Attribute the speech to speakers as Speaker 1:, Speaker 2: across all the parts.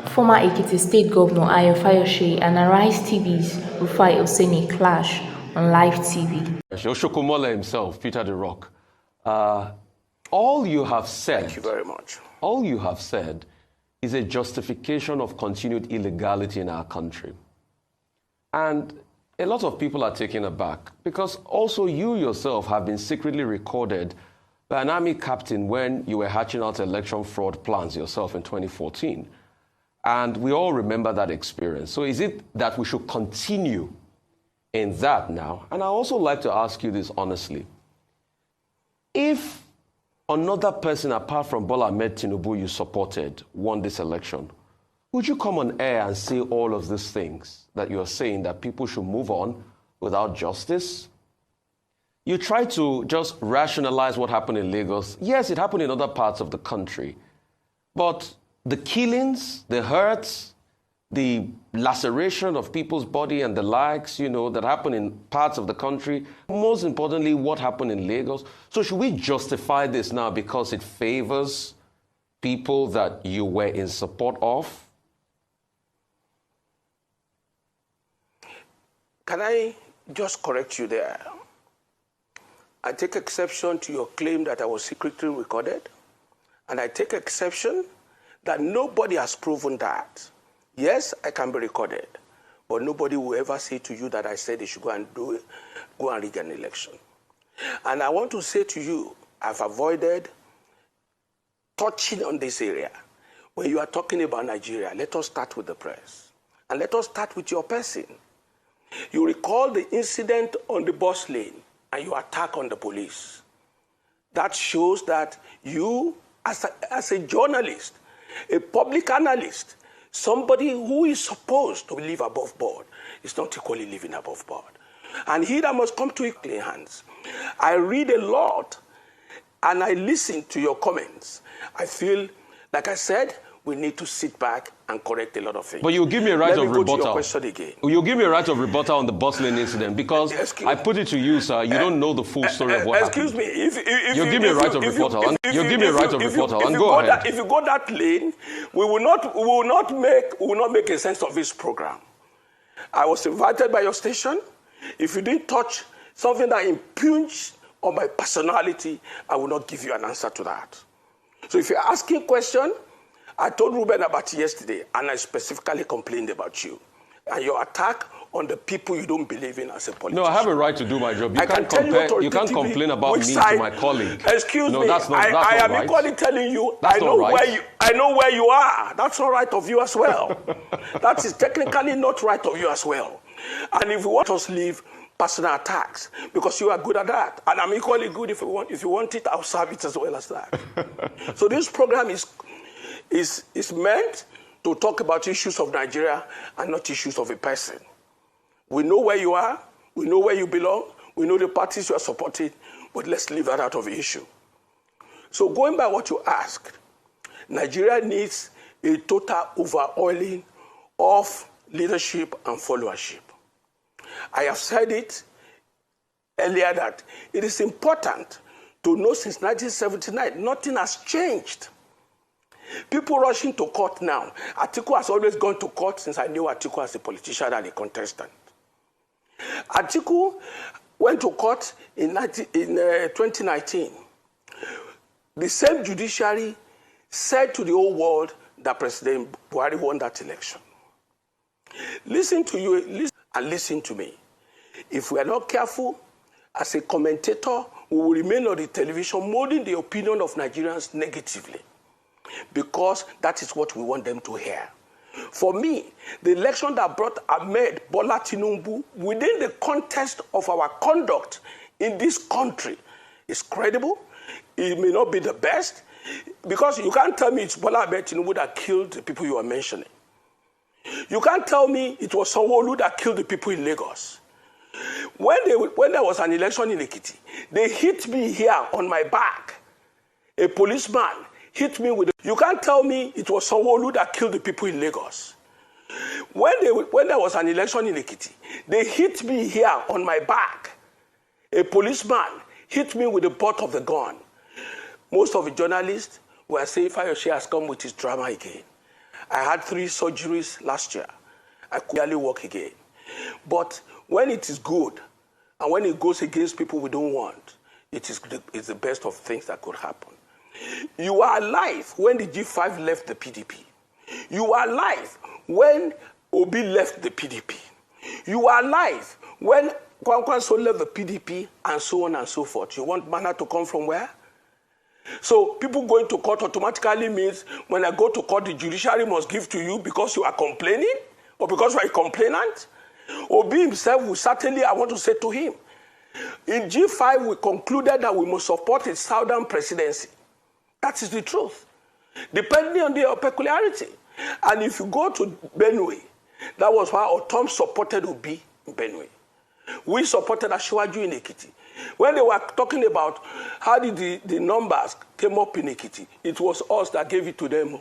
Speaker 1: Former Ekiti State Governor Ayo Fayose and Arise TV's Rufai Oseni clash on live TV.
Speaker 2: Oshokomola himself, Peter the Rock. All you have said...
Speaker 3: Thank you very much.
Speaker 2: All you have said is a justification of continued illegality in our country. And a lot of people are taken aback because also you yourself have been secretly recorded by an army captain when you were hatching out election fraud plans yourself in 2014. And we all remember that experience. So is it that we should continue in that now? And I also like to ask you this honestly. If another person apart from Bola Ahmed Tinubu you supported won this election, would you come on air and say all of these things that you're saying, that people should move on without justice? You try to just rationalize what happened in Lagos. Yes, it happened in other parts of the country. But the killings, the hurts, the laceration of people's body and the likes, that happened in parts of the country. Most importantly, what happened in Lagos. So should we justify this now because it favors people that you were in support of?
Speaker 3: Can I just correct you there? I take exception to your claim that I was secretly recorded, and I take exception that nobody has proven that. Yes, I can be recorded, but nobody will ever say to you that I said they should go and rig an election. And I want to say to you, I've avoided touching on this area. When you are talking about Nigeria, let us start with the press. And let us start with your person. You recall the incident on the bus lane and your attack on the police. That shows that you, as a journalist, a public analyst, somebody who is supposed to live above board, is not equally living above board. And he that must come to clean hands. I read a lot and I listen to your comments. I feel, like I said, we need to sit back and correct a lot of things.
Speaker 2: But you'll give me a right of rebuttal.
Speaker 3: Let me go to your question again.
Speaker 2: You'll give me a right of rebuttal on the bus lane incident because I put it to you, sir. You don't know the full story of what happened.
Speaker 3: Excuse me. If
Speaker 2: you give me a right of rebuttal. You'll give me a right of rebuttal. And go ahead.
Speaker 3: If you go that lane, we will not make a sense of this program. I was invited by your station. If you didn't touch something that impugns on my personality, I will not give you an answer to that. So if you're asking a question, I told Ruben about it yesterday, and I specifically complained about you and your attack on the people you don't believe in as a politician.
Speaker 2: No, I have a right to do my job. You can't complain about me to my colleague.
Speaker 3: Excuse me.
Speaker 2: That's not
Speaker 3: I am
Speaker 2: right.
Speaker 3: equally telling you,
Speaker 2: I
Speaker 3: know where you are. That's not right of you as well. That is technically not right of you as well. And if you want us to leave personal attacks, because you are good at that, and I'm equally good if you want it, I'll serve it as well as that. So this program is meant to talk about issues of Nigeria and not issues of a person. We know where you are, we know where you belong, we know the parties you are supporting, but let's leave that out of the issue. So going by what you asked, Nigeria needs a total overhauling of leadership and followership. I have said it earlier that it is important to know since 1979, nothing has changed. People rushing to court now. Atiku has always gone to court since I knew Atiku as a politician and a contestant. Atiku went to court in 2019. The same judiciary said to the whole world that President Buhari won that election. Listen to you and listen to me. If we are not careful, as a commentator, we will remain on the television molding the opinion of Nigerians negatively, because that is what we want them to hear. For me, the election that brought Ahmed Bola Tinubu within the context of our conduct in this country is credible. It may not be the best, because you can't tell me it's Bola Ahmed Tinubu that killed the people you are mentioning. You can't tell me it was Sanwo-Olu that killed the people in Lagos. When there was an election in Ekiti, they hit me here on my back. A policeman hit me with you can't tell me it was Sanwo-Olu that killed the people in Lagos. When there was an election in Ekiti, they hit me here on my back. A policeman hit me with the butt of the gun. Most of the journalists were saying Fayose has come with his drama again. I had 3 surgeries last year. I could barely walk again. But when it is good, and when it goes against people we don't want, it's the best of things that could happen. You are alive when the G5 left the PDP. You are alive when Obi left the PDP. You are alive when Kwankwaso left the PDP, and so on and so forth. You want manna to come from where? So people going to court automatically means when I go to court, the judiciary must give to you because you are complaining or because you are a complainant. Obi himself will certainly, I want to say to him, in G5 we concluded that we must support his southern presidency. That is the truth, depending on their peculiarity. And if you go to Benue, that was why Otom supported Obi in Benue. We supported Asiwaju in Ekiti. When they were talking about how did the numbers came up in Ekiti, it was us that gave it to them.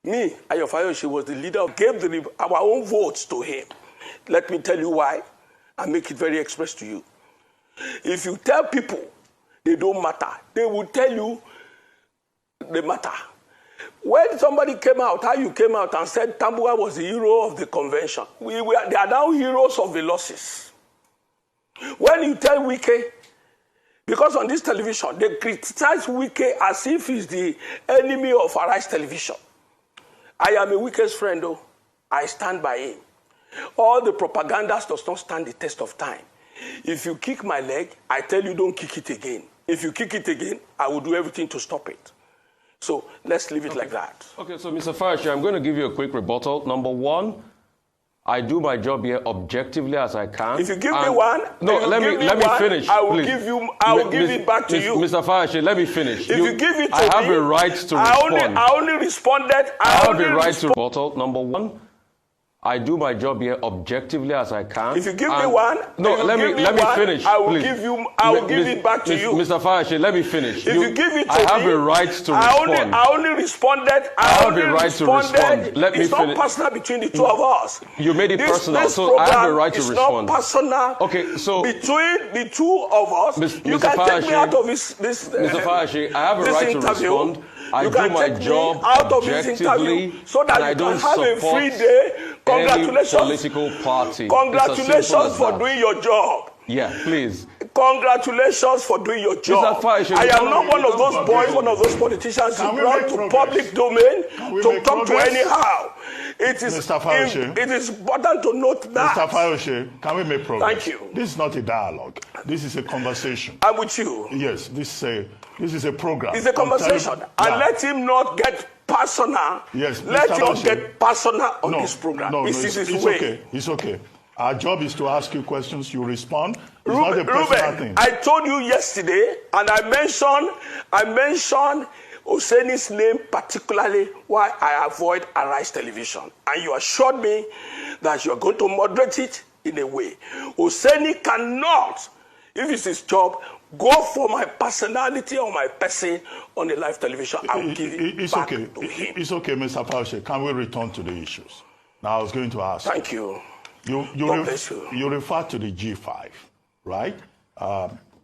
Speaker 3: Me, Ayo Fayose, was the leader, gave our own votes to him. Let me tell you why, and make it very express to you. If you tell people they don't matter, they will tell you they matter. When somebody came out, how you came out and said Tambuwa was the hero of the convention, they are now heroes of the losses. When you tell Wike, because on this television, they criticize Wike as if he's the enemy of Arise Television. I am a Wike's friend, though. I stand by him. All the propaganda does not stand the test of time. If you kick my leg, I tell you don't kick it again. If you kick it again, I will do everything to stop it. So let's leave it like that.
Speaker 2: Okay, so Mr. Fayose, I'm going to give you a quick rebuttal. Number one, I do my job here objectively as I can.
Speaker 3: If you give me one,
Speaker 2: no, let me finish.
Speaker 3: I will
Speaker 2: please.
Speaker 3: give it back to you.
Speaker 2: Mr. Fayose, let me finish.
Speaker 3: If you give it to me,
Speaker 2: I have a right to respond.
Speaker 3: I only responded.
Speaker 2: I have a right to rebuttal. Number one, I do my job here objectively as I can.
Speaker 3: If you give me one,
Speaker 2: no, let me finish.
Speaker 3: I will
Speaker 2: please.
Speaker 3: give it back to you.
Speaker 2: Mr. Fayose, let me finish.
Speaker 3: If you give it to me,
Speaker 2: I have a right to respond.
Speaker 3: I only responded.
Speaker 2: I have a right to respond. Let me
Speaker 3: finish. It's not personal between the two of us.
Speaker 2: You made it personal, so I have a right to respond.
Speaker 3: It's not personal.
Speaker 2: Okay, so
Speaker 3: between the two of us, you can take me out of this.
Speaker 2: Mr. Fayose, I have a right to respond. I do my job
Speaker 3: out of this interview so that you can have a free day. Congratulations.
Speaker 2: Any political party.
Speaker 3: Congratulations for doing your job.
Speaker 2: Yeah, please.
Speaker 3: Congratulations for doing your job.
Speaker 2: Fayose,
Speaker 3: I am not one of those boys, one of those politicians who run to public domain to talk to anyhow. It is important to note that.
Speaker 4: Mr. Fayose, can we make progress?
Speaker 3: Thank you.
Speaker 4: This is not a dialogue. This is a conversation.
Speaker 3: I'm with you.
Speaker 4: Yes, this is a program.
Speaker 3: It's a conversation. And let him not get personal.
Speaker 4: Yes,
Speaker 3: let
Speaker 4: Mr.
Speaker 3: him not
Speaker 4: Fayose,
Speaker 3: get personal on this program. It's
Speaker 4: okay. It's okay. Our job is to ask you questions, you respond. It's not a personal thing.
Speaker 3: I told you yesterday, and I mentioned Oseni's name particularly why I avoid Arise Television. And you assured me that you are going to moderate it in a way. Oseni cannot, if it's his job, go for my personality or my person on the live television. I will give it back to him.
Speaker 4: It's okay, Mr. Fayose. Can we return to the issues? Now, I was going to ask.
Speaker 3: Thank you.
Speaker 4: You refer to the G5, right?